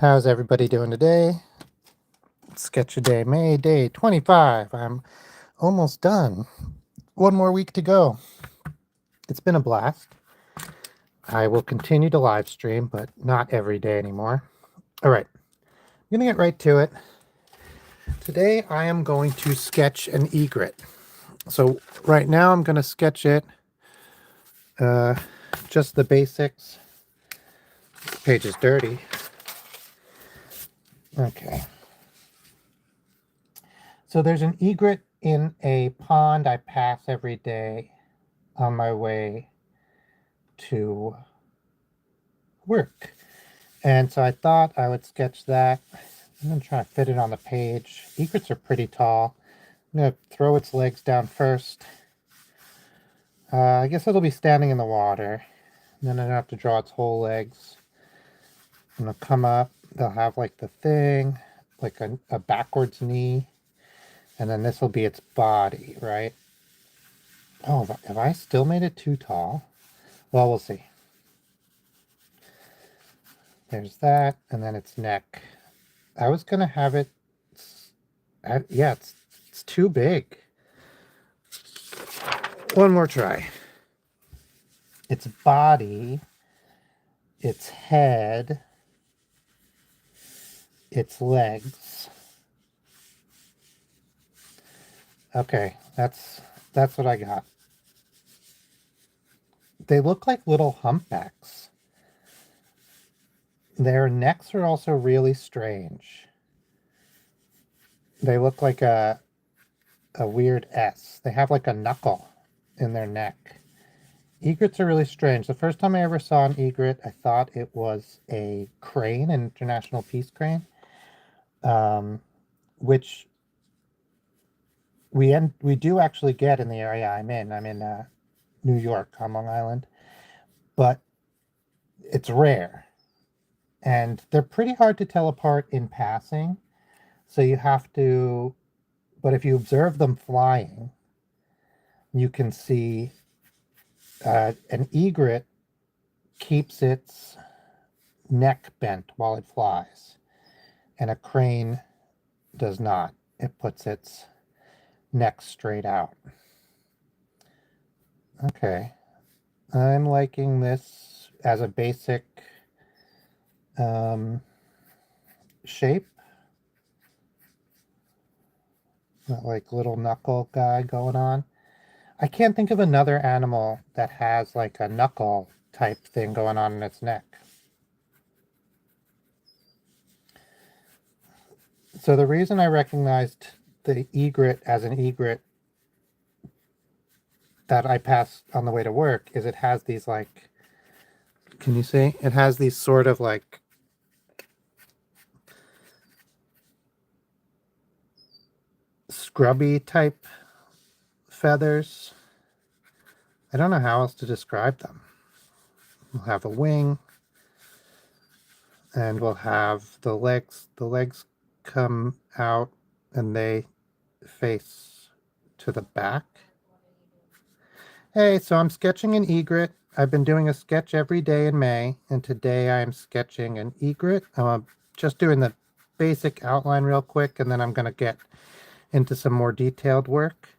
How's everybody doing today? Sketch a day, May day 25. I'm almost done. One more week to go. It's been a blast. I will continue to live stream, but not every day anymore. All right, I'm going to get right to it. Today I am going to sketch an egret. So right now I'm going to sketch it, just the basics. This page is dirty. Okay. So there's an egret in a pond I pass every day on my way to work. And so I thought I would sketch that. I'm going to try to fit it on the page. Egrets are pretty tall. I'm going to throw its legs down first. I guess it'll be standing in the water. And then I don't have to draw its whole legs. I'm going to come up. They'll have like the thing, like a backwards knee. And then this will be its body, right? Oh, have I still made it too tall? Well, we'll see. There's that, and then its neck. I was gonna have it, yeah, it's too big. One more try. Its body, its head, its legs. Okay, that's what I got. They look like little humpbacks. Their necks are also really strange. They look like a weird S. They have like a knuckle in their neck. Egrets are really strange. The first time I ever saw an egret, I thought it was a crane, an international peace crane, which we do actually get in the area I'm in. I'm in New York on Long Island, but it's rare. And they're pretty hard to tell apart in passing. So you have to, but if you observe them flying, you can see an egret keeps its neck bent while it flies, and a crane does not. It puts its neck straight out. Okay, I'm liking this as a basic shape. That like little knuckle guy going on. I can't think of another animal that has like a knuckle type thing going on in its neck. So the reason I recognized the egret as an egret that I pass on the way to work is it has these like, can you see? It has these sort of like scrubby type feathers. I don't know how else to describe them. We'll have a wing, and we'll have the legs. The legs come out and they face to the back. Hey, so I'm sketching an egret. I've been doing a sketch every day in May, and today I'm sketching an egret. I'm just doing the basic outline real quick, and then I'm going to get into some more detailed work.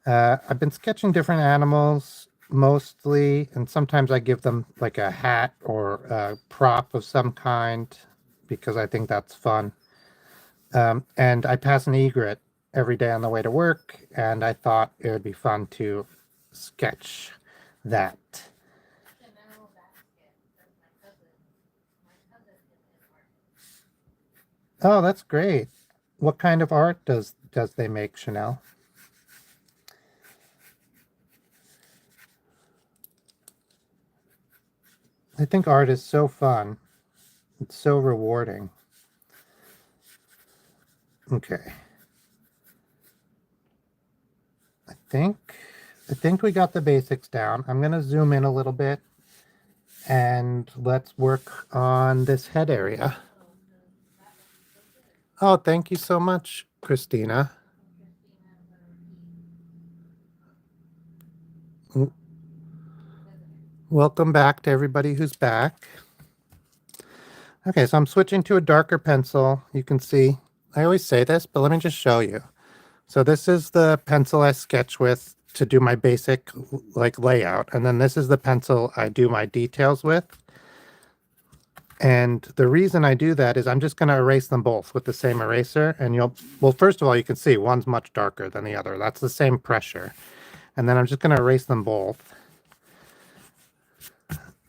I've been sketching different animals mostly, and sometimes I give them like a hat or a prop of some kind because I think that's fun. And I pass an egret every day on the way to work, and I thought it would be fun to sketch that. Oh, that's great. What kind of art does they make, Chanel? I think art is so fun. It's so rewarding. Okay. I think we got the basics down. I'm going to zoom in a little bit and let's work on this head area. Oh, thank you so much, Christina. Welcome back to everybody who's back. Okay, so I'm switching to a darker pencil. You can see, I always say this, but let me just show you. So this is the pencil I sketch with to do my basic like layout. And then this is the pencil I do my details with. And the reason I do that is I'm just going to erase them both with the same eraser. And well, first of all, you can see one's much darker than the other. That's the same pressure. And then I'm just going to erase them both.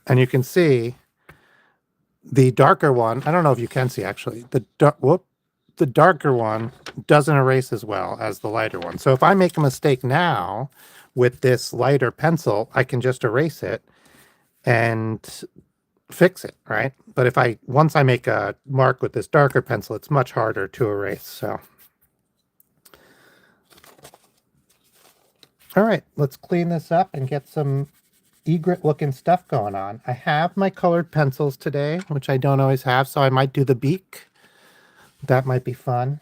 And you can see the darker one, I don't know if you can see actually, the darker one doesn't erase as well as the lighter one. So if I make a mistake now with this lighter pencil, I can just erase it and fix it, right? But once I make a mark with this darker pencil, it's much harder to erase. So, all right, let's clean this up and get some egret looking stuff going on. I have my colored pencils today, which I don't always have, so I might do the beak. That might be fun.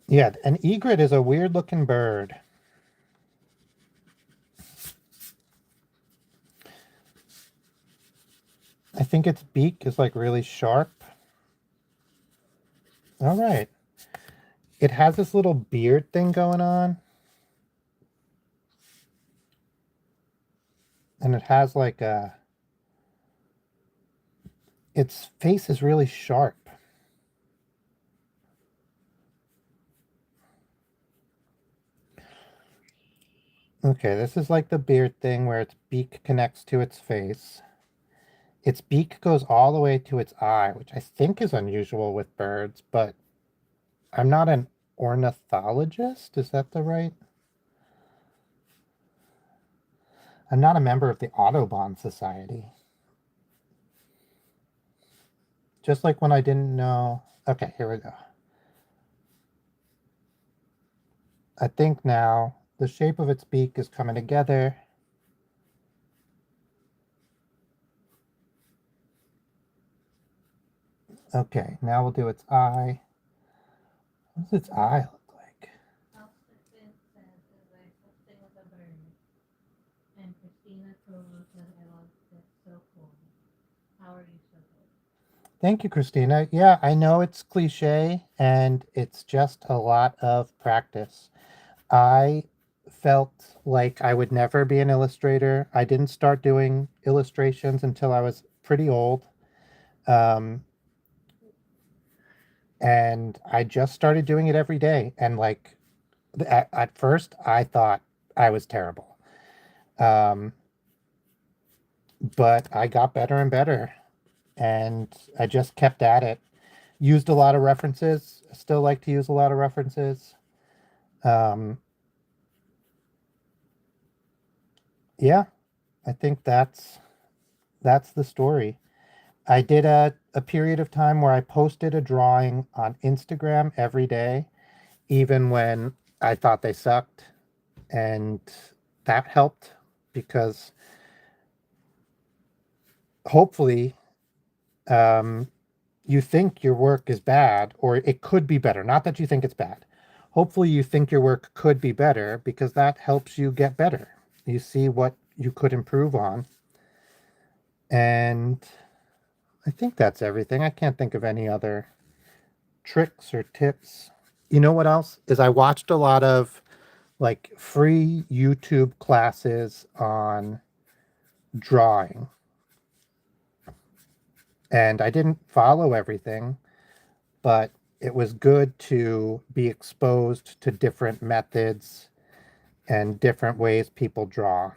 Yeah, an egret is a weird looking bird. I think its beak is like really sharp. All right. It has this little beard thing going on. And it has like its face is really sharp. Okay, this is like the beard thing where its beak connects to its face. Its beak goes all the way to its eye, which I think is unusual with birds, but I'm not an ornithologist. Is that the right? I'm not a member of the Audubon Society. Just like when I didn't know. Okay, here we go. I think now the shape of its beak is coming together. Okay, now we'll do its eye. What does its eye look like? And Christina told us that I was so cool. How are you so good? Thank you, Christina. Yeah, I know it's cliche and it's just a lot of practice. I felt like I would never be an illustrator. I didn't start doing illustrations until I was pretty old. Um, and I just started doing it every day. And like at first, I thought I was terrible. Um, but I got better and better. And I just kept at it. Used a lot of references. I still like to use a lot of references. Um, yeah, I think that's the story. I did a period of time where I posted a drawing on Instagram every day, even when I thought they sucked. And that helped because hopefully you think your work is bad or it could be better. Not that you think it's bad. Hopefully you think your work could be better because that helps you get better. You see what you could improve on. And I think that's everything. I can't think of any other tricks or tips. You know what else is I watched a lot of like free YouTube classes on drawing. And I didn't follow everything, but it was good to be exposed to different methods and different ways people draw.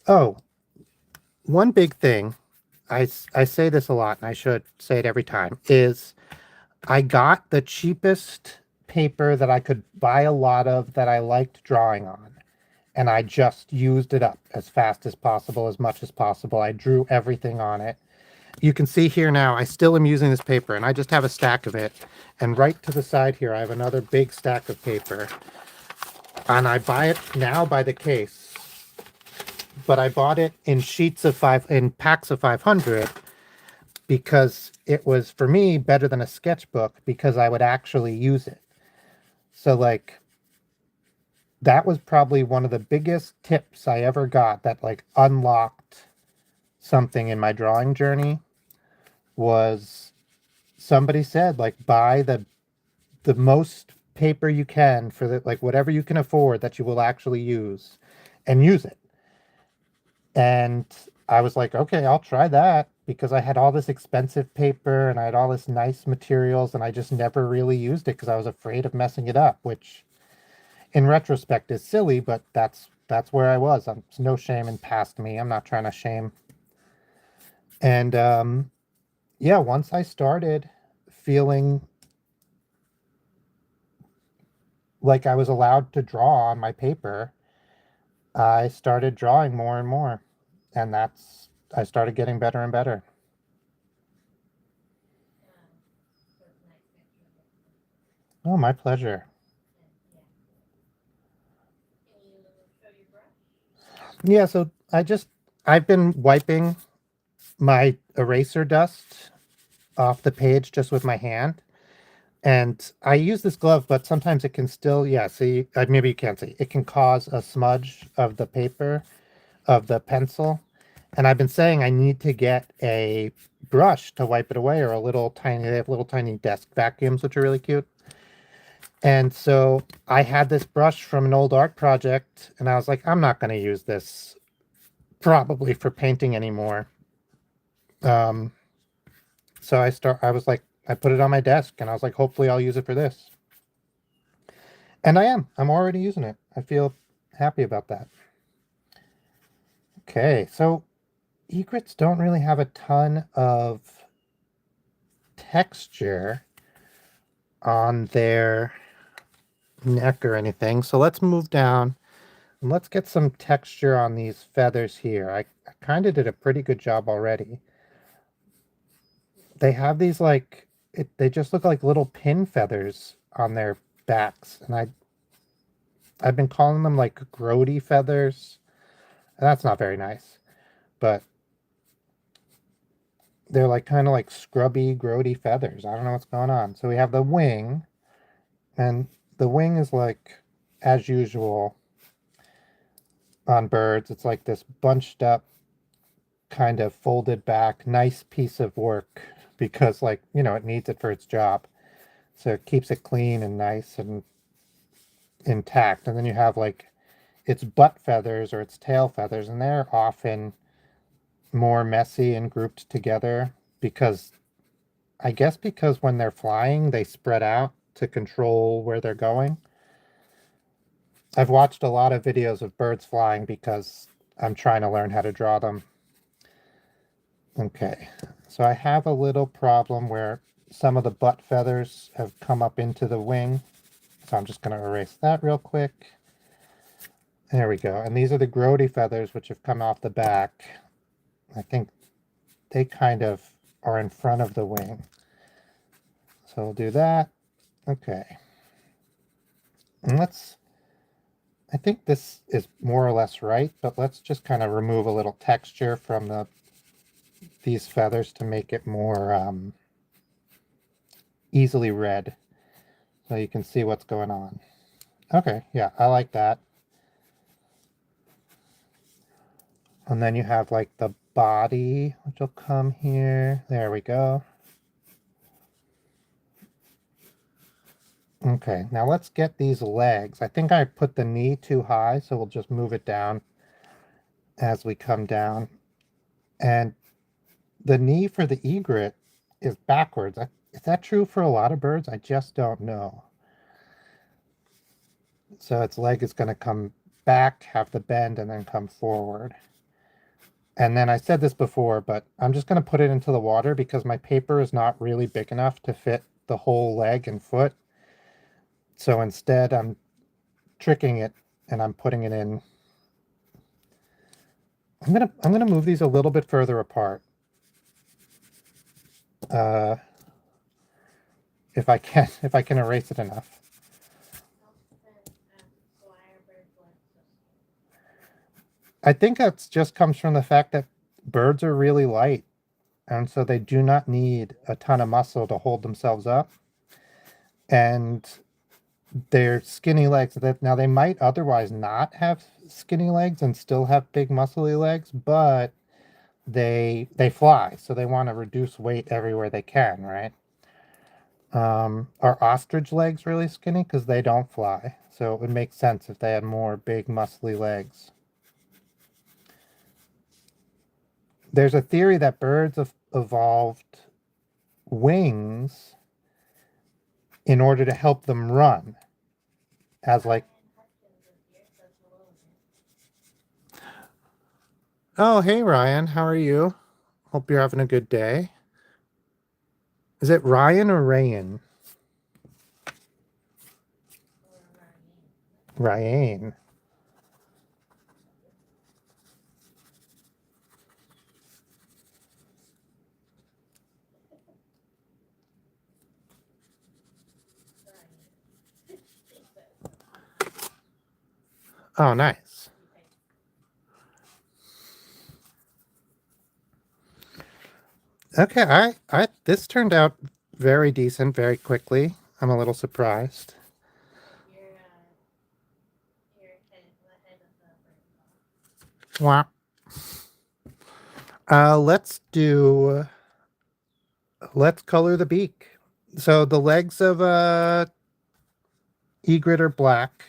Oh, one big thing, I say this a lot and I should say it every time, is I got the cheapest paper that I could buy a lot of that I liked drawing on. And I just used it up as fast as possible, as much as possible. I drew everything on it. You can see here now, I still am using this paper and I just have a stack of it. And right to the side here, I have another big stack of paper. And I buy it now by the case, but I bought it in packs of 500 because it was, for me, better than a sketchbook because I would actually use it. So like, that was probably one of the biggest tips I ever got that like unlocked something in my drawing journey. Was somebody said like buy the most paper you can for the like whatever you can afford that you will actually use, and use it. And I was like, okay, I'll try that, because I had all this expensive paper and I had all this nice materials, and I just never really used it because I was afraid of messing it up, which in retrospect is silly, but that's where I was. There's no shame in past me. I'm not trying to shame. And yeah, once I started feeling like I was allowed to draw on my paper, I started drawing more and more. And I started getting better and better. So it's nice picture of it. Oh, my pleasure. And yeah. Can you show your brush? Yeah, so I've been wiping my eraser dust off the page just with my hand. And I use this glove, but sometimes it can still, yeah, see, maybe you can't see. It can cause a smudge of the paper, of the pencil. And I've been saying I need to get a brush to wipe it away, or a little tiny, they have little tiny desk vacuums, which are really cute. And so I had this brush from an old art project, and I was like, I'm not going to use this probably for painting anymore. Um, so I was like, I put it on my desk, and I was like, hopefully I'll use it for this. And I'm already using it. I feel happy about that. Okay, so egrets don't really have a ton of texture on their neck or anything. So let's move down and let's get some texture on these feathers here. I kind of did a pretty good job already. They have these like, they just look like little pin feathers on their backs. And I've been calling them like grody feathers. And that's not very nice, but they're like kind of like scrubby, grody feathers. I don't know what's going on. So we have the wing, and the wing is like, as usual on birds, it's like this bunched up, kind of folded back, nice piece of work, because like, it needs it for its job. So it keeps it clean and nice and intact. And then you have like its butt feathers or its tail feathers, and they're often more messy and grouped together, because I guess because when they're flying, they spread out to control where they're going. I've watched a lot of videos of birds flying because I'm trying to learn how to draw them. Okay, so I have a little problem where some of the butt feathers have come up into the wing. So I'm just going to erase that real quick. There we go. And these are the grody feathers, which have come off the back. I think they kind of are in front of the wing. So we'll do that. Okay. And I think this is more or less right, but let's just kind of remove a little texture from these feathers to make it more easily read, so you can see what's going on. Okay, yeah, I like that. And then you have like the body, which will come here. There we go. Okay, now let's get these legs. I think I put the knee too high, so we'll just move it down as we come down. And the knee for the egret is backwards. Is that true for a lot of birds? I just don't know. So its leg is going to come back, have the bend, and then come forward. And then I said this before, but I'm just going to put it into the water because my paper is not really big enough to fit the whole leg and foot. So instead, I'm tricking it and I'm putting it in. I'm gonna move these a little bit further apart. Uh, if I can erase it enough. I think that just comes from the fact that birds are really light, and so they do not need a ton of muscle to hold themselves up. And They're skinny legs. Now they might otherwise not have skinny legs and still have big muscly legs, but they fly, so they want to reduce weight everywhere they can, right? Are ostrich legs really skinny? Because they don't fly, so it would make sense if they had more big muscly legs. There's a theory that birds have evolved wings in order to help them run, as like, oh, hey Ryan, how are you? Hope you're having a good day. Is it Ryan or Rayan? Ryan. Oh, nice. Okay, I this turned out very decent very quickly. I'm a little surprised. Wow. Let's color the beak. So the legs of egret are black.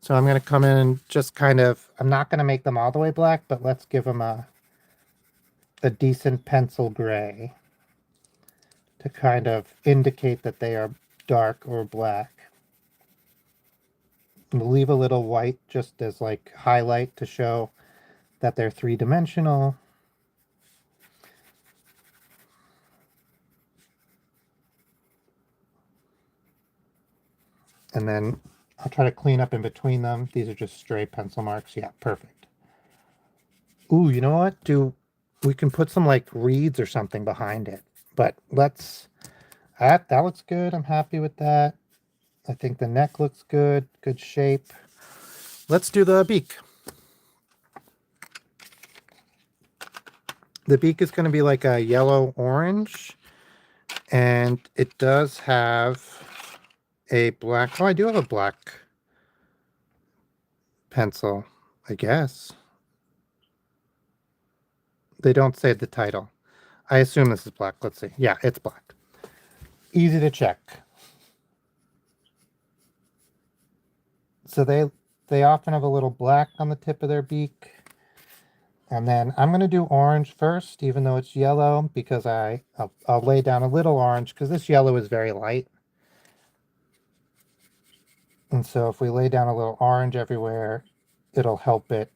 So I'm gonna come in and just kind of, I'm not gonna make them all the way black, but let's give them a decent pencil gray to kind of indicate that they are dark or black. We'll leave a little white just as like highlight to show that they're three-dimensional. And then I'll try to clean up in between them. These are just stray pencil marks. Yeah, perfect. Ooh, you know what? We can put some like reeds or something behind it. But that looks good. I'm happy with that. I think the neck looks good. Good shape. Let's do the beak. The beak is going to be like a yellow orange. And it does have a black. Oh, I do have a black pencil, I guess. They don't say the title. I assume this is black. Let's see. Yeah, it's black. Easy to check. So they often have a little black on the tip of their beak. And then I'm going to do orange first, even though it's yellow, because I'll lay down a little orange, because this yellow is very light. And so if we lay down a little orange everywhere, it'll help it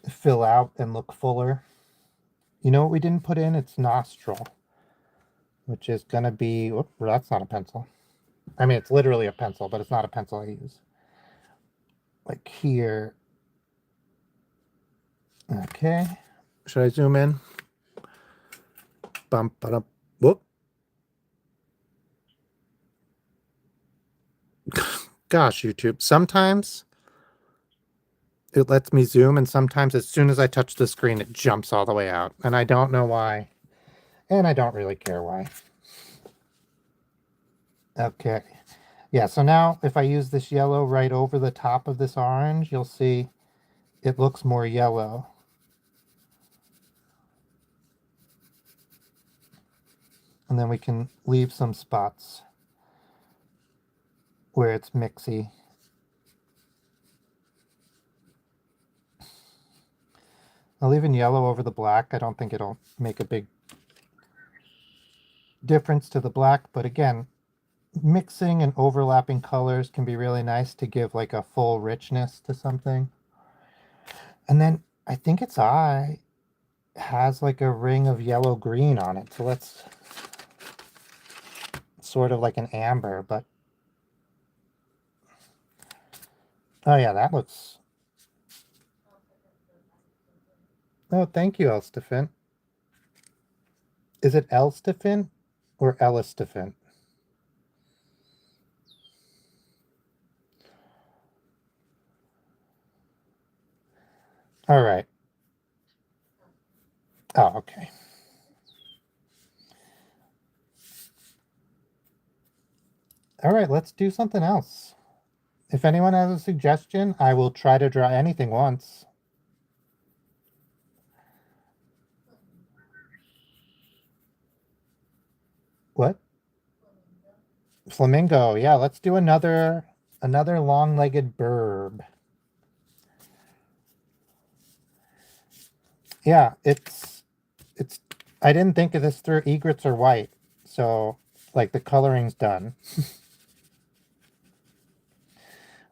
fill out and look fuller. You know what we didn't put in? It's nostril, which is going to be, whoop, that's not a pencil. I mean, it's literally a pencil, but it's not a pencil I use. Like here. Okay. Should I zoom in? Bump, ba whoop. Gosh, YouTube. Sometimes it lets me zoom, and sometimes as soon as I touch the screen, it jumps all the way out. And I don't know why. And I don't really care why. Okay. Yeah, so now if I use this yellow right over the top of this orange, you'll see it looks more yellow. And then we can leave some spots where it's mixy. I'll leave in yellow over the black. I don't think it'll make a big difference to the black, but again, mixing and overlapping colors can be really nice to give like a full richness to something. And then I think its eye has like a ring of yellow green on it. So let's sort of like an amber, but oh yeah, that looks. Oh, thank you, Elstefan. Is it Elstefan or Elistefan? All right. Oh, okay. All right, let's do something else. If anyone has a suggestion, I will try to draw anything once. What? Flamingo. Yeah, let's do another long-legged bird. Yeah, it's I didn't think of this through. Egrets are white, so like the coloring's done.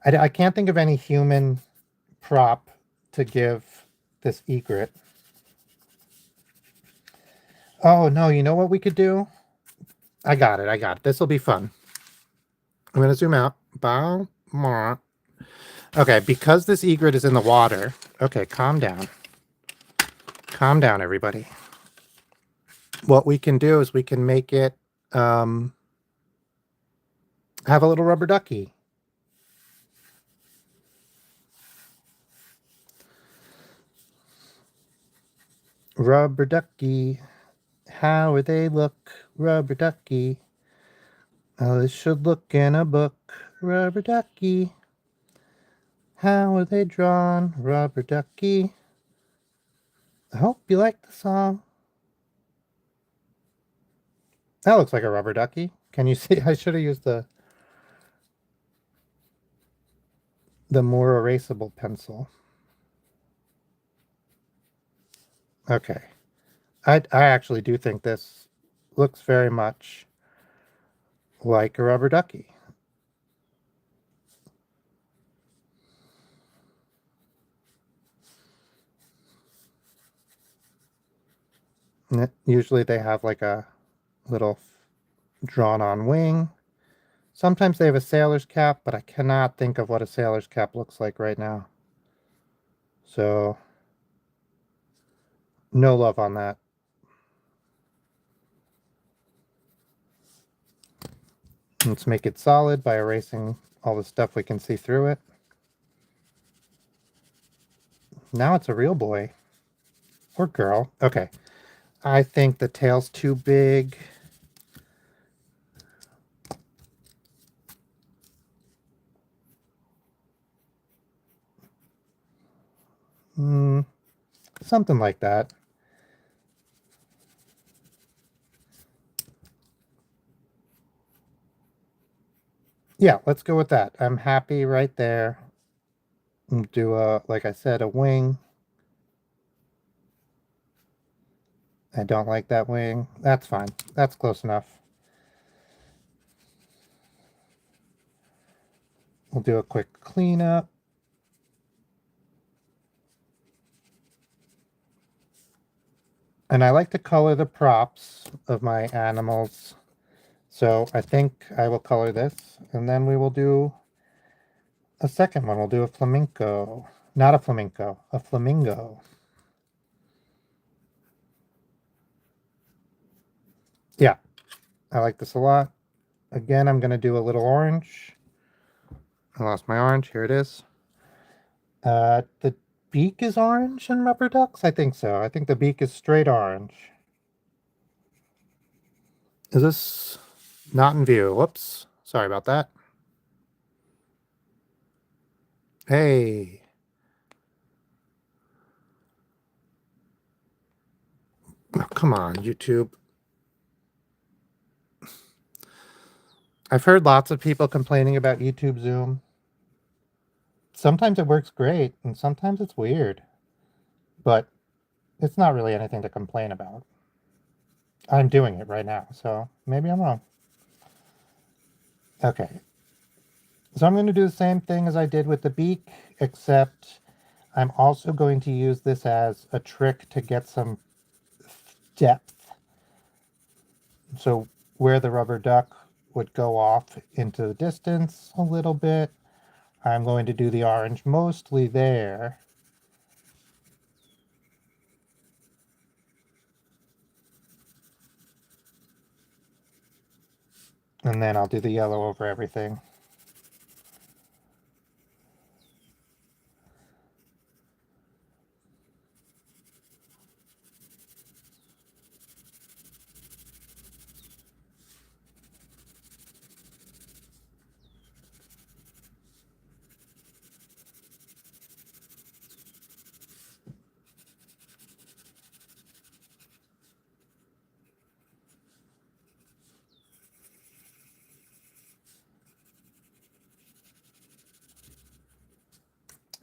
I can't think of any human prop to give this egret. Oh no, you know what we could do? I got it. I got it. This will be fun. I'm gonna zoom out. Bow. Okay, because this egret is in the water. Okay, calm down. Calm down, everybody. What we can do is we can make it have a little rubber ducky. Rubber ducky. How would they look? Rubber ducky. Oh, this should look in a book. Rubber ducky. How are they drawn? Rubber ducky. I hope you like the song. That looks like a rubber ducky. Can you see? I should have used the more erasable pencil. Okay. I actually do think this looks very much like a rubber ducky. Usually they have like a little drawn on wing. Sometimes they have a sailor's cap, but I cannot think of what a sailor's cap looks like right now. So, no love on that. Let's make it solid by erasing all the stuff we can see through it. Now it's a real boy. Or girl. Okay. I think the tail's too big. Something like that. Yeah, let's go with that. I'm happy right there. Do a, like I said, a wing. I don't like that wing. That's fine. That's close enough. We'll do a quick cleanup. And I like to color the props of my animals. So I think I will color this, and then we will do a second one. We'll do a flamenco. Not a flamenco, a flamingo. Yeah, I like this a lot. Again, I'm going to do a little orange. I lost my orange. Here it is. The beak is orange in rubber ducks? I think so. I think the beak is straight orange. Is this not in view? Whoops. Sorry about that. Hey. Oh, come on, YouTube. I've heard lots of people complaining about YouTube Zoom. Sometimes it works great, and sometimes it's weird. But it's not really anything to complain about. I'm doing it right now, so maybe I'm wrong. Okay. So I'm going to do the same thing as I did with the beak, except I'm also going to use this as a trick to get some depth. So where the rubber duck would go off into the distance a little bit, I'm going to do the orange mostly there. And then I'll do the yellow over everything.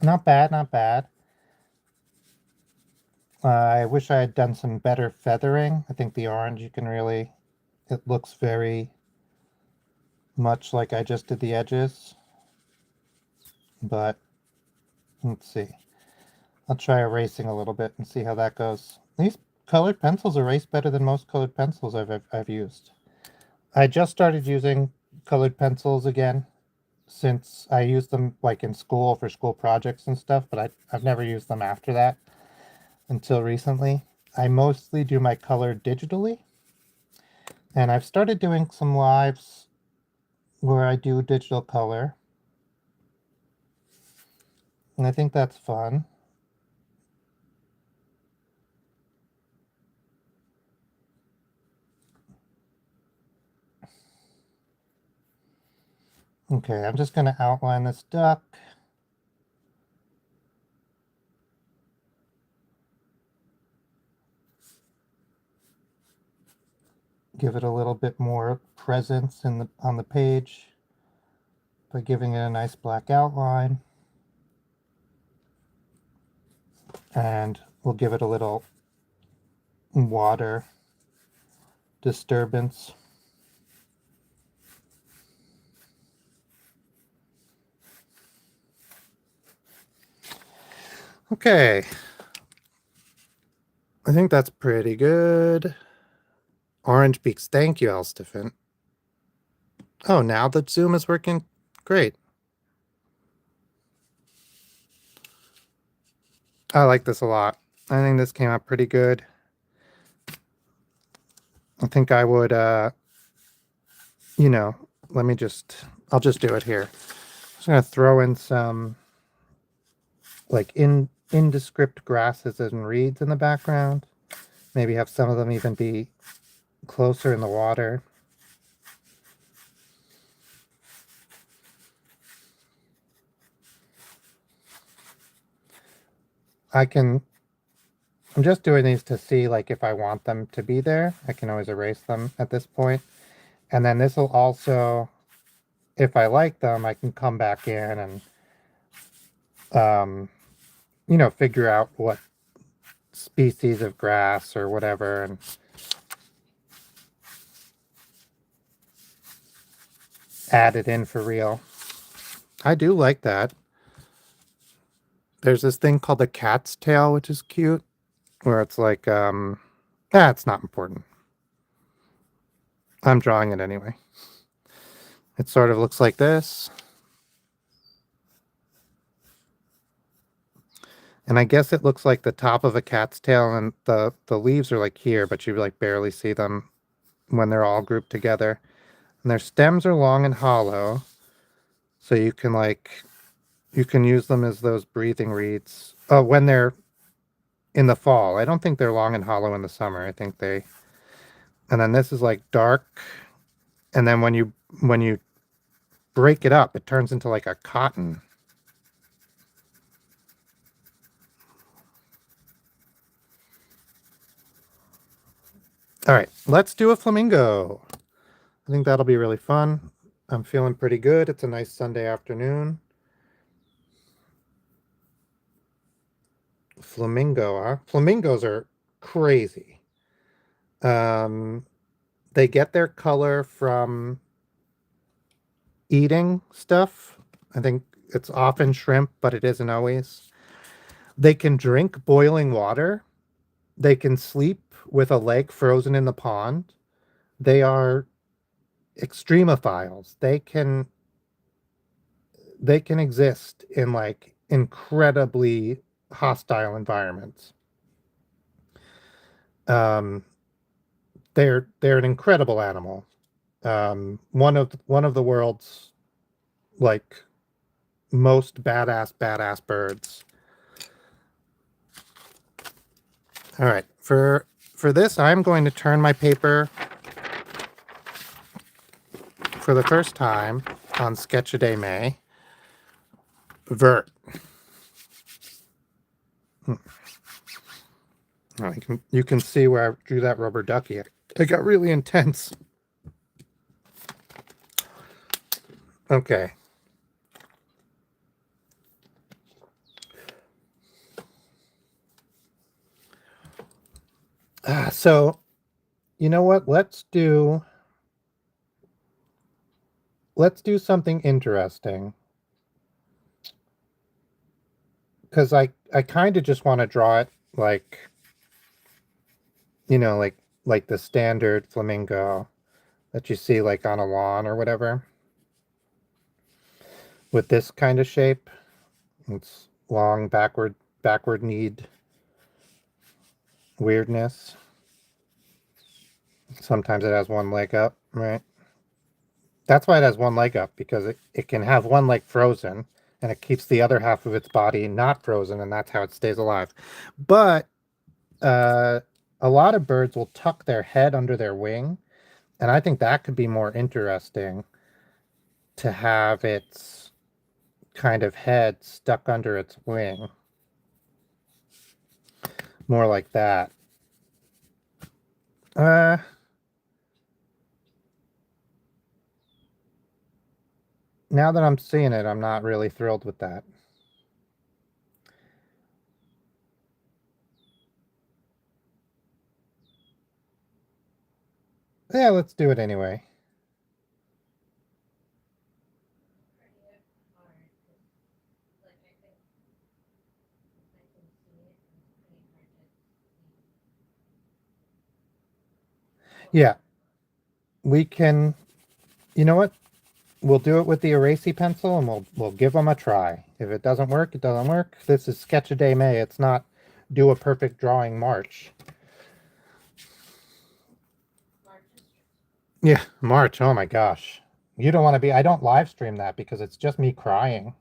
Not bad, not bad. I wish I had done some better feathering. I think the orange you can really, it looks very much like I just did the edges. But let's see. I'll try erasing a little bit and see how that goes. These colored pencils erase better than most colored pencils I've used. I just started using colored pencils again since I used them like in school for school projects and stuff, but I've never used them after that until recently. I mostly do my color digitally, and I've started doing some lives where I do digital color, and I think that's fun. Okay, I'm just going to outline this duck. Give it a little bit more presence on the page by giving it a nice black outline. And we'll give it a little water disturbance. Okay. I think that's pretty good. Orange beaks. Thank you, Elstefan. Oh, now the zoom is working great. I like this a lot. I think this came out pretty good. I think I would, you know, I'll just do it here. I'm just going to throw in some, like, indescript grasses and reeds in the background. Maybe have some of them even be closer in the water. I'm just doing these to see, like, if I want them to be there. I can always erase them at this point. And then this will also, if I like them, I can come back in and, you know, figure out what species of grass or whatever and add it in for real. I do like that. There's this thing called the cat's tail, which is cute, where it's like, it's not important. I'm drawing it anyway. It sort of looks like this. And I guess it looks like the top of a cat's tail, and the leaves are like here, but you like barely see them when they're all grouped together. And their stems are long and hollow, so you can use them as those breathing reeds. Oh, when they're in the fall. I don't think they're long and hollow in the summer. I think they. And then this is like dark, and then when you break it up, it turns into like a cotton. All right, let's do a flamingo. I think that'll be really fun. I'm feeling pretty good. It's a nice Sunday afternoon. Flamingo, huh? Flamingos are crazy. They get their color from eating stuff. I think it's often shrimp, but it isn't always. They can drink boiling water. They can sleep with a leg frozen in the pond. They are extremophiles. They can exist in like incredibly hostile environments. Um, they're an incredible animal. One of the world's like most badass birds. All right, for this, I'm going to turn my paper for the first time on Sketch-A-Day May vert. Oh, you can see where I drew that rubber ducky. It got really intense. Okay. So, you know what? Let's do something interesting. Because I kind of just want to draw it like, like the standard flamingo that you see like on a lawn or whatever, with this kind of shape. It's long, backward kneed weirdness. Sometimes it has one leg up, right? That's why it has one leg up, because it can have one leg frozen and it keeps the other half of its body not frozen, and that's how it stays alive. But uh, a lot of birds will tuck their head under their wing, and I think that could be more interesting, to have its kind of head stuck under its wing. More like that. Uh, Now that I'm seeing it, I'm not really thrilled with that. Yeah, let's do it anyway. Pretty hard because, like, I think I can see it, and it's pretty hard to see what Yeah, we're. we can. You know what? We'll do it with the eraser pencil, and we'll give them a try. If it doesn't work, it doesn't work. This is Sketch a Day May. It's not do a perfect drawing March. March is stressful. Yeah, March. Oh my gosh. You don't want to be. I don't live stream that because it's just me crying.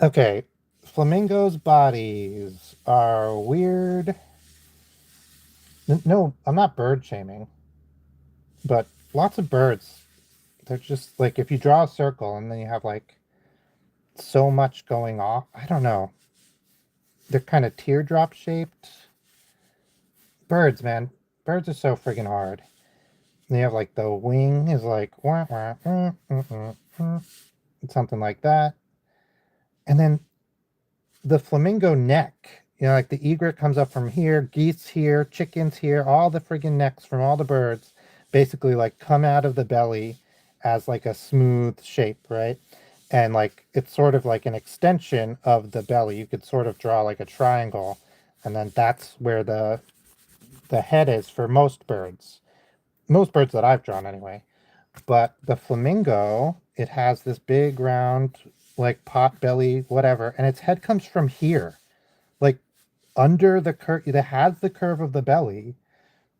Okay, flamingos' bodies are weird. No, I'm not bird shaming, but lots of birds, they're just like, if you draw a circle and then you have like so much going off, I don't know. They're kind of teardrop shaped. Birds, man. Birds are so friggin' hard. And you have like the wing is like wah, wah, something like that. And then the flamingo neck, like the egret comes up from here, geese here, chickens here, all the friggin' necks from all the birds basically like come out of the belly as like a smooth shape, right? And like it's sort of like an extension of the belly. You could sort of draw like a triangle, and then that's where the head is for most birds. Most birds that I've drawn anyway. But the flamingo, it has this big round like pot belly, whatever, and its head comes from here, like under the curve. It has the curve of the belly,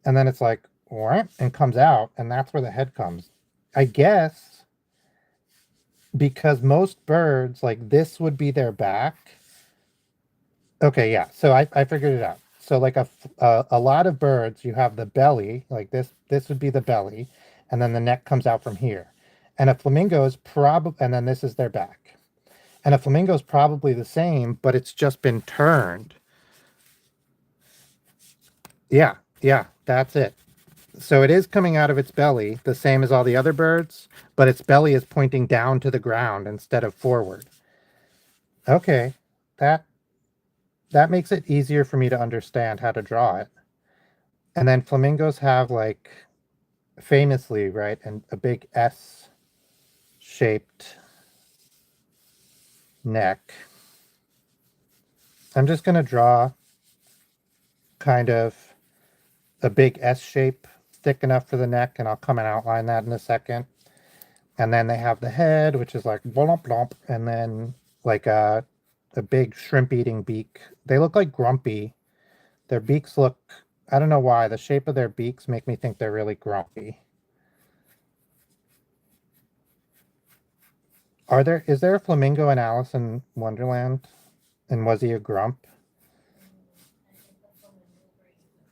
and then it's like and comes out, and that's where the head comes. I guess because most birds, like, this would be their back. Okay, yeah. So I figured it out. So like a lot of birds, you have the belly, like this would be the belly, and then the neck comes out from here. And a flamingo is probably, and then this is their back. And a flamingo is probably the same, but it's just been turned. Yeah, yeah, that's it. So it is coming out of its belly, the same as all the other birds, but its belly is pointing down to the ground instead of forward. Okay, that that makes it easier for me to understand how to draw it. And then flamingos have like, famously, right, and a big S shaped neck. I'm just gonna draw kind of a big S shape thick enough for the neck, and I'll come and outline that in a second. And then they have the head, which is like blomp blomp, and then like a big shrimp eating beak. They look like grumpy. Their beaks look, I don't know why, the shape of their beaks make me think they're really grumpy. Is there a flamingo in Alice in Wonderland? And was he a grump? I think that's when maneuver uses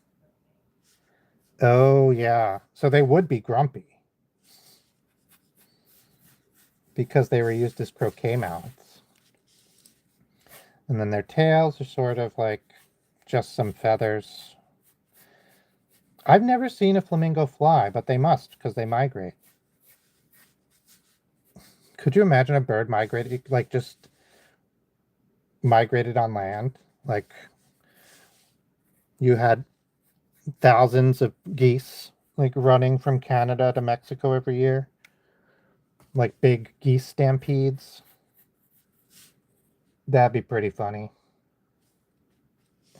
croquet. Oh yeah. So they would be grumpy because they were used as croquet mouths. And then their tails are sort of like just some feathers. I've never seen a flamingo fly, but they must, because they migrate. Could you imagine a bird migrating, like just migrated on land? Like, you had thousands of geese like running from Canada to Mexico every year, like big geese stampedes. That'd be pretty funny.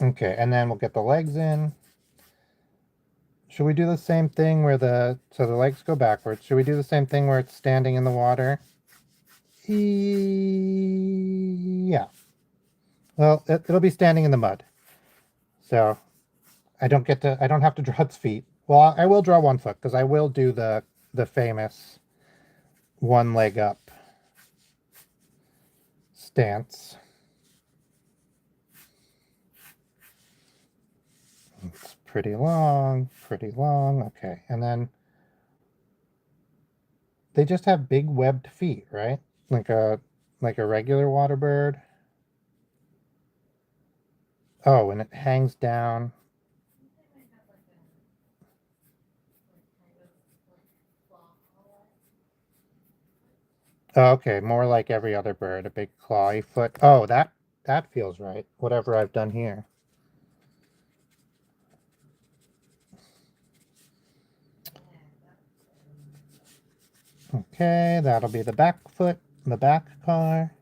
Okay, and then we'll get the legs in. Should we do the same thing where so the legs go backwards? Should we do the same thing where it's standing in the water? Yeah. Well, it'll be standing in the mud. So I don't have to draw its feet. Well, I will draw one foot because I will do the famous one leg up stance. It's pretty long, pretty long. Okay, and then they just have big webbed feet, right? Like a regular water bird. Oh, and it hangs down. They might have kind of claw collar. Oh, okay, more like every other bird, a big clawy foot. Oh, that feels right. Whatever I've done here. Okay, that'll be the back foot, the back car.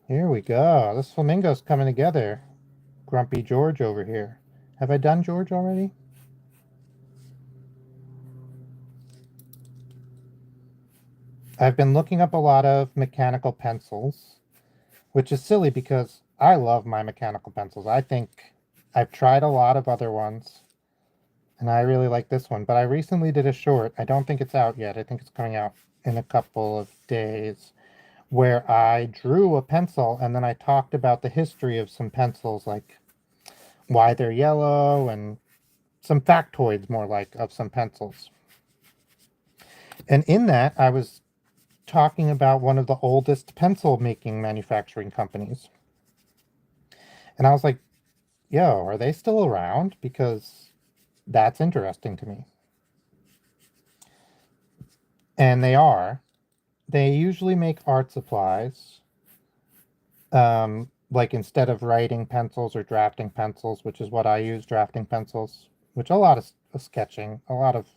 Here we go. This flamingo's coming together. Grumpy George over here. Have I done George already? I've been looking up a lot of mechanical pencils, which is silly because I love my mechanical pencils. I think I've tried a lot of other ones, and I really like this one. But I recently did a short. I don't think it's out yet. I think it's coming out in a couple of days, where I drew a pencil and then I talked about the history of some pencils, like why they're yellow and some factoids more like of some pencils. And in that, I was talking about one of the oldest pencil making manufacturing companies. And I was like, yo, are they still around? Because that's interesting to me. And they are. They usually make art supplies. Like instead of writing pencils or drafting pencils, which is what I use, drafting pencils, which a lot of sketching, a lot of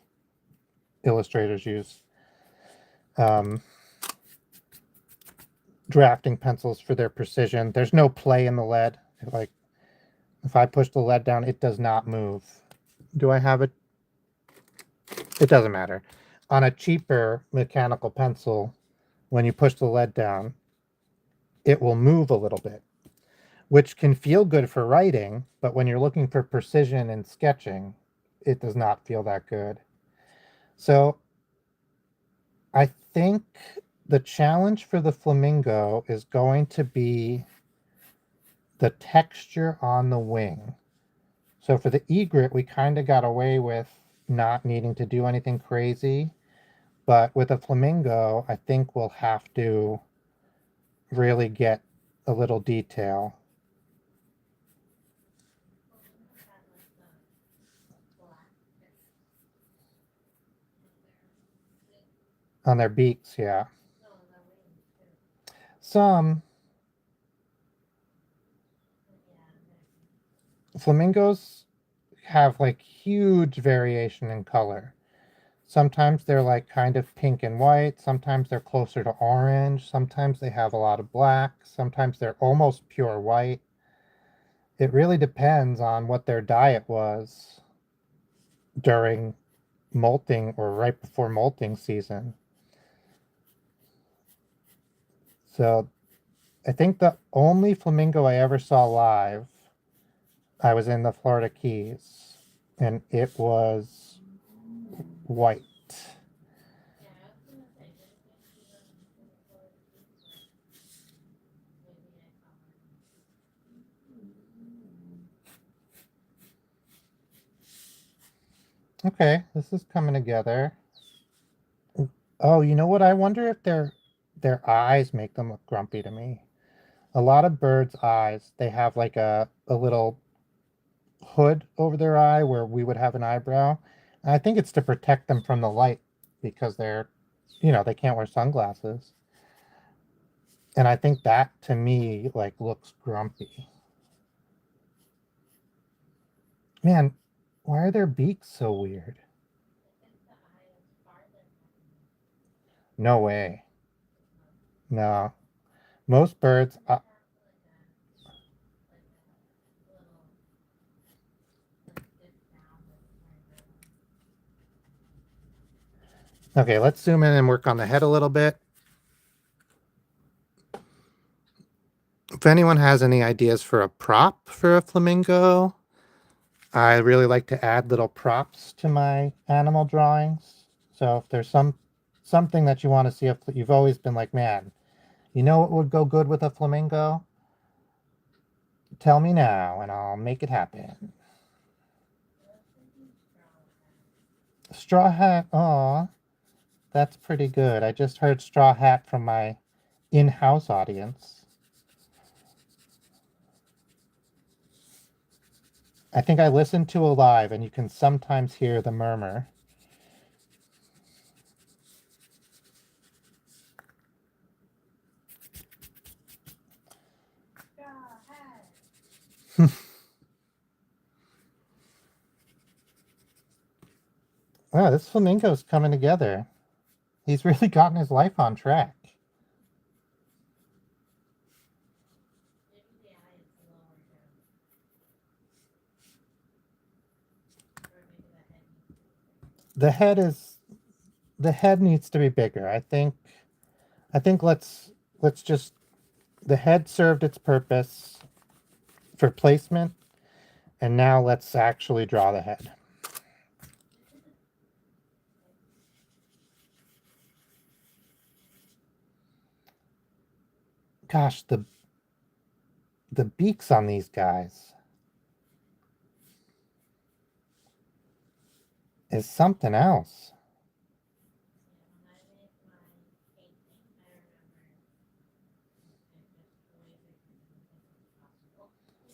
illustrators use. Um, Drafting pencils for their precision. There's no play in the lead. Like if I push the lead down, it does not move. Do I have it? It doesn't matter. On a cheaper mechanical pencil, when you push the lead down, it will move a little bit, which can feel good for writing, but when you're looking for precision in sketching, it does not feel that good. So I think the challenge for the flamingo is going to be the texture on the wing. So for the egret, we kind of got away with not needing to do anything crazy. But with a flamingo, I think we'll have to really get a little detail Flamingos have like the black tips in their wings. on their beaks. Yeah. No, on their wings too. Some But yeah, flamingos have like huge variation in color. Sometimes they're like kind of pink and white. Sometimes they're closer to orange. Sometimes they have a lot of black. Sometimes they're almost pure white. It really depends on what their diet was during molting or right before molting season. So I think the only flamingo I ever saw live, I was in the Florida Keys, and it was white. yeah, I was gonna say, didn't you see them in the Florida Keys? Or maybe I saw one. Okay, this is coming together. Oh, you know what? I wonder if their eyes make them look grumpy to me. A lot of birds' eyes, they have like a little hood over their eye where we would have an eyebrow. And I think it's to protect them from the light because they can't wear sunglasses. And I think that to me like looks grumpy. Man, why are their beaks so weird? I think the eye is farther from No way. the mouth. No. Most birds. They have like a little like dip down that's farther. Okay, let's zoom in and work on the head a little bit. If anyone has any ideas for a prop for a flamingo, I really like to add little props to my animal drawings. So if there's something that you want to see, if you've always been like, man, you know what would go good with a flamingo? Tell me now, and I'll make it happen. I was thinking straw hat. Straw hat. Aw, that's pretty good. I just heard straw hat from my in-house audience. I think I listened to a live, and you can sometimes hear the murmur. Straw hat. Wow, this flamingo's coming together. He's really gotten his life on track. Maybe the eye is lower down. Or maybe the head needs to be bigger. The head is the head needs to be bigger. I think let's just the head served its purpose for placement, and now let's actually draw the head. Gosh, the beaks on these guys is something else. Yeah, when I made my painting, I remember I just laser didn't think it was possible.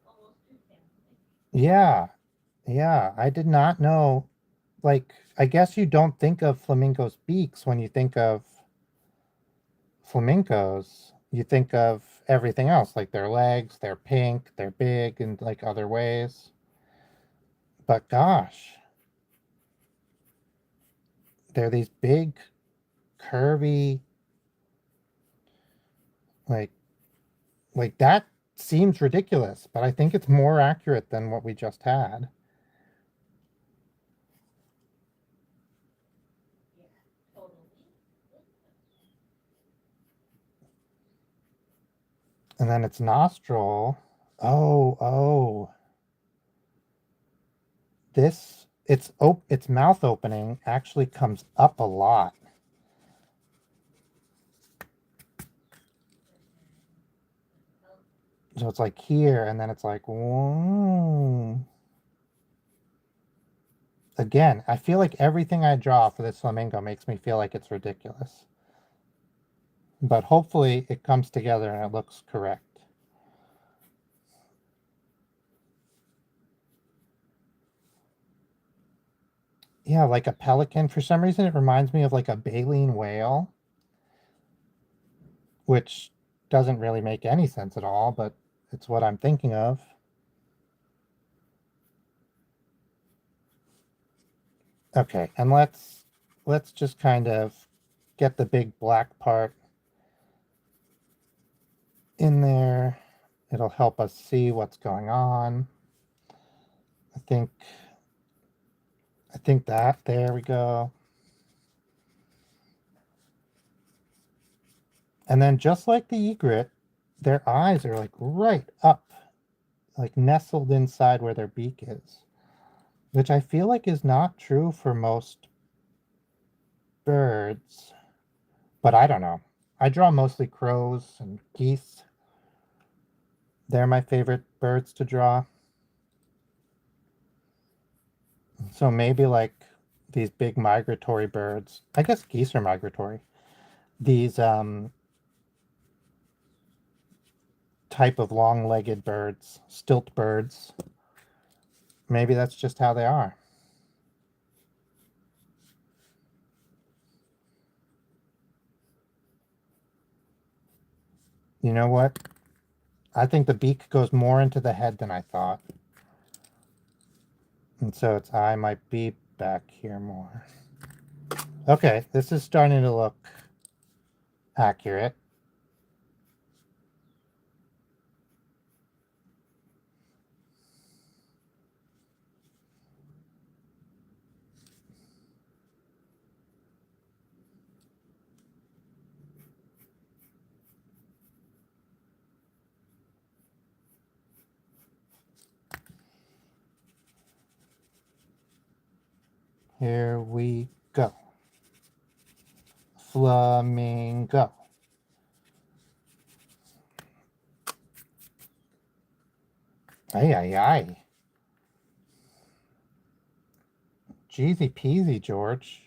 Almost too fancy. Yeah, yeah, I did not know. Like, I guess you don't think of flamingos' beaks when you think of flamencos. You think of everything else, like their legs, they're pink, they're big in like other ways. But gosh, they're these big, curvy, like that seems ridiculous, but I think it's more accurate than what we just had. Yeah, totally. And then its nostril. Oh, its mouth opening actually comes up a lot. Like an elephant. So it's like here, and then it's like, whoa. Again, I feel like everything I draw for this flamingo makes me feel like it's ridiculous. But hopefully it comes together and it looks correct. Yeah, like a pelican. For some reason, it reminds me of like a baleen whale, which doesn't really make any sense at all, but it's what I'm thinking of. Okay, and let's just kind of get the big black part in there. It'll help us see what's going on. I think that there we go. And then just like the egret, their eyes are like right up, like nestled inside where their beak is, which I feel like is not true for most birds, but I don't know. I draw mostly crows and geese. They're my favorite birds to draw. So maybe like these big migratory birds. I guess geese are migratory. These type of long-legged birds, stilt birds. Maybe that's just how they are. You know what? I think the beak goes more into the head than I thought. And so its eye might be back here more. Okay, this is starting to look accurate. Here we go. Flamingo. Ay, ay, ay. Jeezy peasy, George.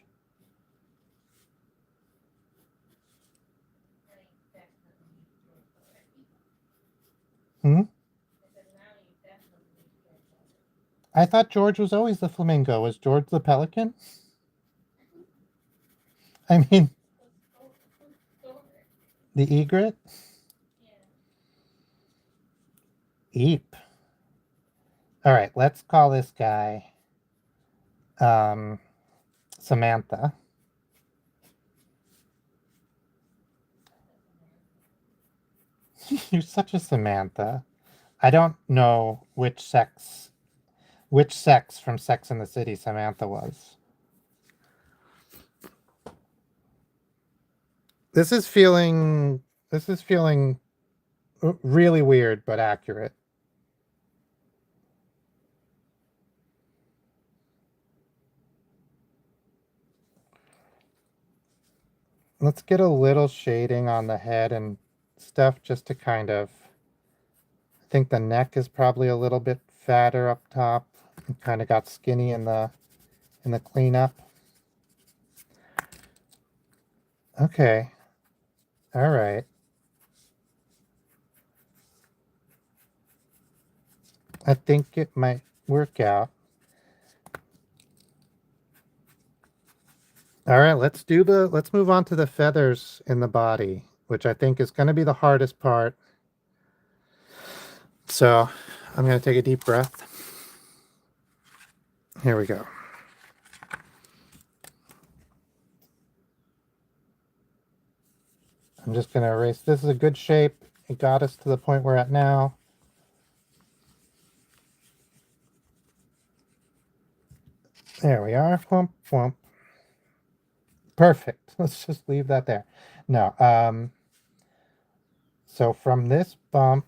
I definitely George already. Hmm? I said now you definitely George already. I thought George was always the flamingo. Was George the pelican? I mean, Stork. the egret? Yeah. Eep. All right, let's call this guy Samantha. You're such a Samantha. I don't know which sex from Sex and the City Samantha was. This is feeling really weird but accurate. Let's get a little shading on the head and stuff just to kind of, I think the neck is probably a little bit fatter up top. It kind of got skinny in the cleanup. Okay. All right. I think it might work out. All right, let's move on to the feathers in the body, which I think is going to be the hardest part. So I'm going to take a deep breath. Here we go. I'm just going to erase. This is a good shape. It got us to the point we're at now. There we are. Whomp, whomp. Perfect. Let's just leave that there. No. So from this bump,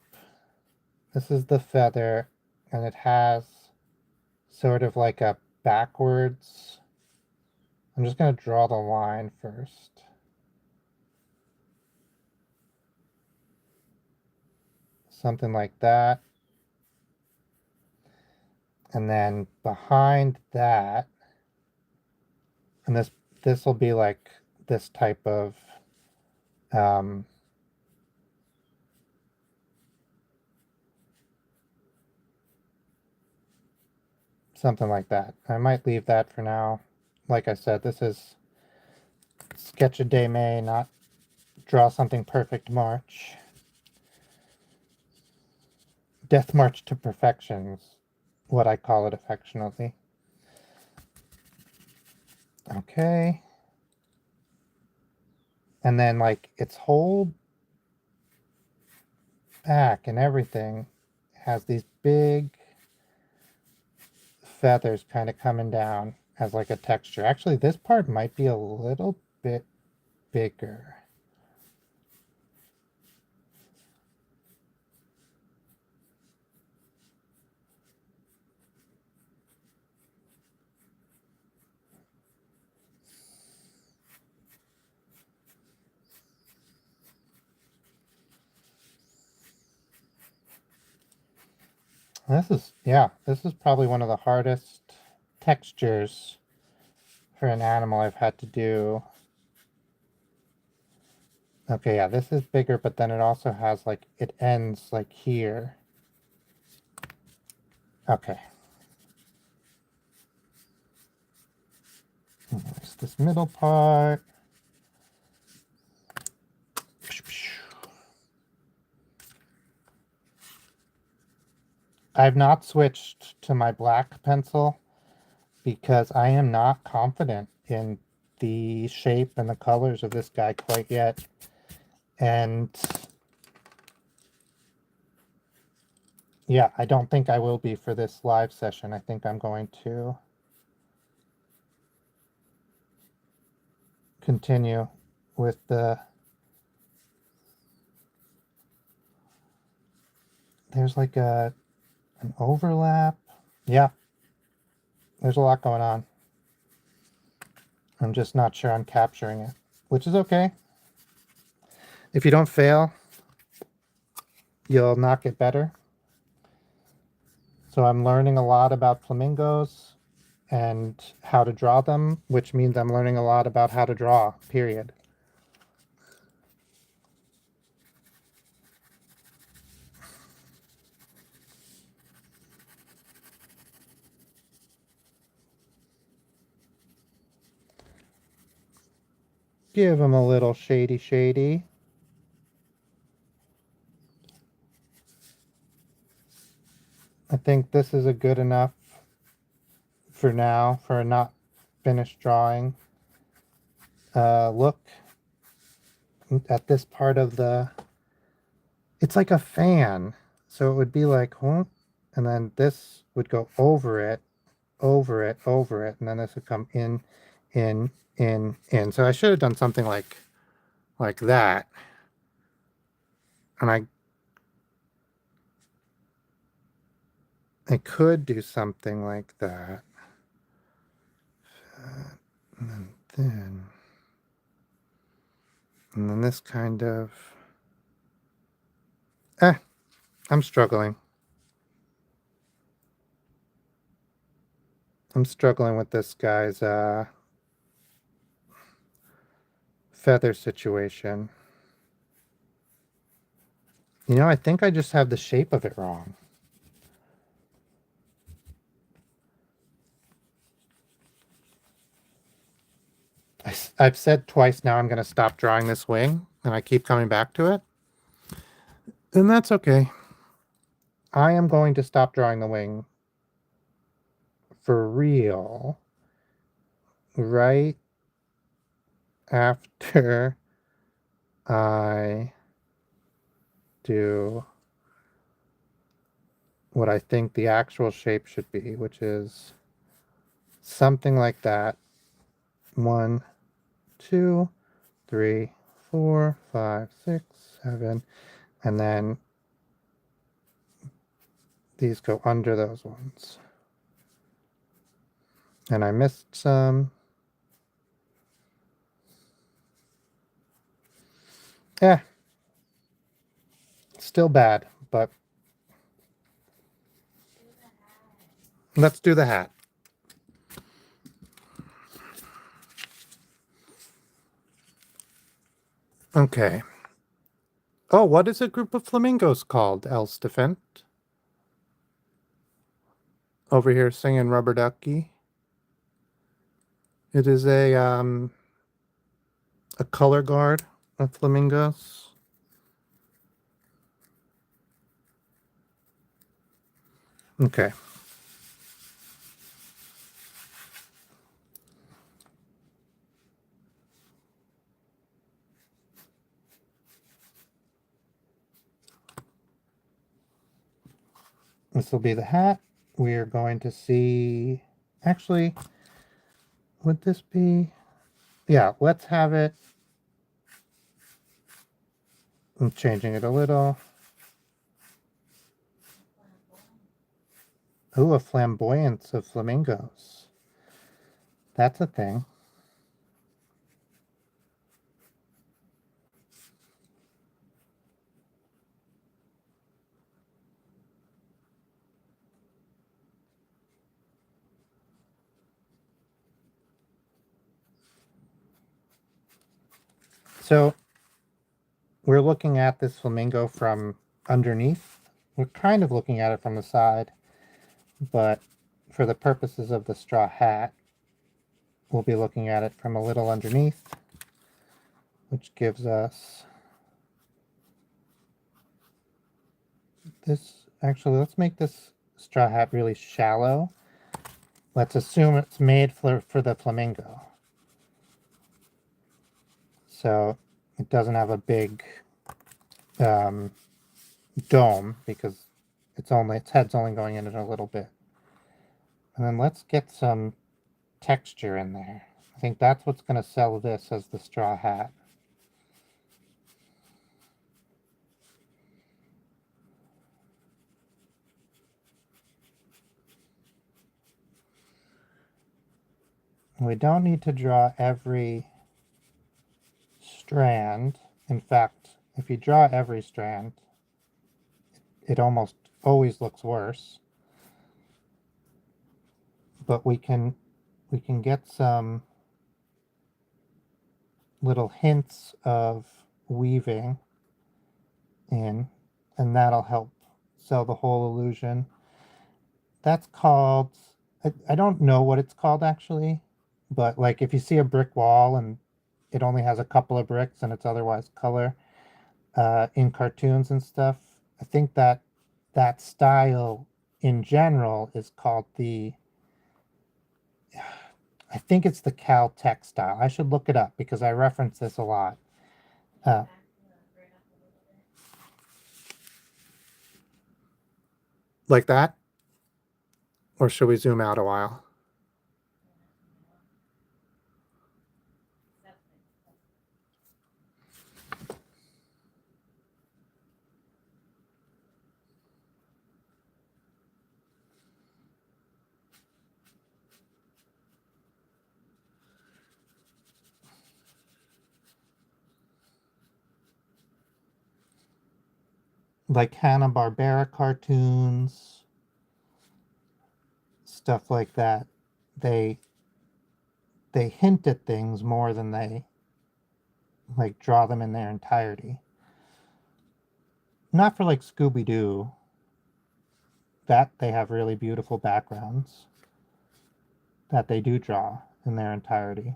this is the feather, and it has sort of like a backwards. I'm just going to draw the line first. Something like that. And then behind that, and this will be like this type of um, something like that. I might leave that for now. Like I said, this is sketch a day May, not draw something perfect March. Death March to Perfection is what I call it affectionately. Okay. And then like its whole back and everything has these big feathers kind of coming down as like a texture. Actually, this part might be a little bit bigger. This is probably one of the hardest textures for an animal I've had to do. Okay, yeah, this is bigger, but then it also has like, it ends like here. Okay. There's this middle part. I've not switched to my black pencil. because I am not confident in the shape and the colors of this guy quite yet. And yeah, I don't think I will be for this live session. I think I'm going to continue with there's like an overlap. Yeah, there's a lot going on. I'm just not sure I'm capturing it, which is okay. If you don't fail, you'll not get better. So I'm learning a lot about flamingos and how to draw them, which means I'm learning a lot about how to draw, period. Give them a little shady shady. I think this is a good enough for now for a not finished drawing. Look at this part of it's like a fan. So it would be like, and then this would go over it, over it, over it, and then this would come in, in, in. So I should have done something like that. And I could do something like that. And then this kind of, I'm struggling. I'm struggling with this guy's feather situation. You know, I think I just have the shape of it wrong. I've said twice now I'm going to stop drawing this wing, and I keep coming back to it. And that's okay. I am going to stop drawing the wing for real right after I do what I think the actual shape should be, which is something like that. 1, 2, 3, 4, 5, 6, 7, and then these go under those ones. And I missed some. Yeah, still bad, but let's do the hat. Okay. Oh, what is a group of flamingos called, Elstefant? Over here singing Rubber Ducky. It is a color guard of flamingos. Okay. This will be the hat. We're going to see, actually, would this be, yeah, let's have it. I'm changing it a little. Ooh, a flamboyance of flamingos. That's a thing. So we're looking at this flamingo from underneath. We're kind of looking at it from the side, but for the purposes of the straw hat, we'll be looking at it from a little underneath, which gives us this. Actually, let's make this straw hat really shallow let's assume it's made for the flamingo. So it doesn't have a big dome because its head's only going in a little bit. And then let's get some texture in there. I think that's what's going to sell this as the straw hat. We don't need to draw every strand. In fact, if you draw every strand, it almost always looks worse. But we can get some little hints of weaving in, and that'll help sell the whole illusion. That's called, I don't know what it's called actually, but like if you see a brick wall and it only has a couple of bricks and it's otherwise color, in cartoons and stuff, I think that that style in general is called I think it's the Cal Tech style. I should look it up because I reference this a lot. Uh, like that? Or should we zoom out a while? Like Hanna-Barbera cartoons, stuff like that. They hint at things more than they like draw them in their entirety. Not for like Scooby-Doo. That they have really beautiful backgrounds that they do draw in their entirety.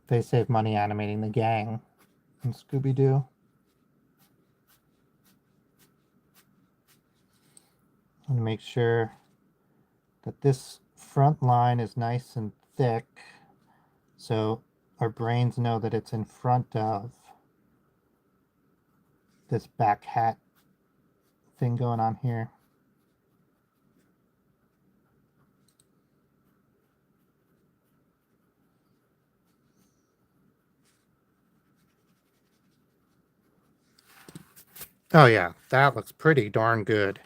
They save money animating the gang in Scooby-Doo. And make sure that this front line is nice and thick so our brains know that it's in front of this back hat thing going on here. Oh yeah, that looks pretty darn good.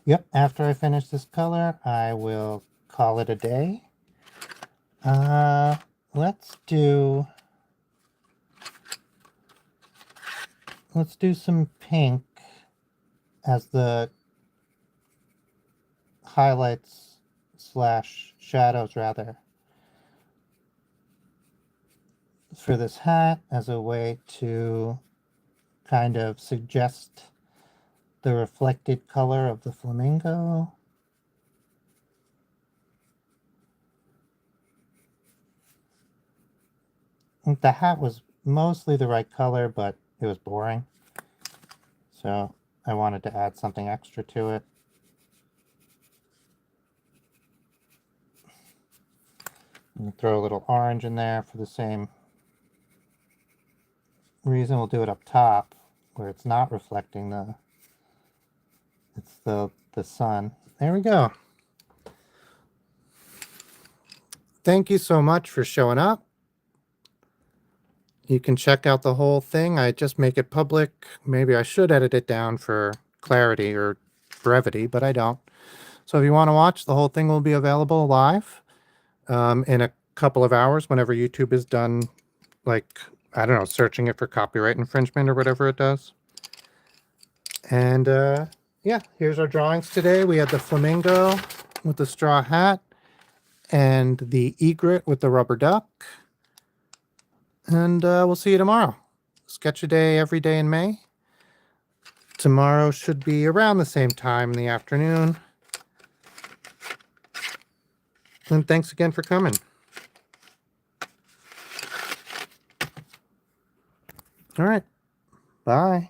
Yep, after I finish this color, I will call it a day. Let's do some pink as the highlights slash shadows rather for this hat as a way to kind of suggest the reflected color of the flamingo. The hat was mostly the right color, but it was boring. So I wanted to add something extra to it. And throw a little orange in there for the same reason. We'll do it up top where it's not reflecting the sun. There we go. Thank you so much for showing up. You can check out the whole thing. I just make it public. Maybe I should edit it down for clarity or brevity, but I don't. So if you want to watch, the whole thing will be available live in a couple of hours whenever YouTube is done, like, I don't know, searching it for copyright infringement or whatever it does. And yeah, here's our drawings today. We had the flamingo with the straw hat and the egret with the rubber duck. And we'll see you tomorrow. Sketch a day every day in May. Tomorrow should be around the same time in the afternoon. And thanks again for coming. All right. Bye.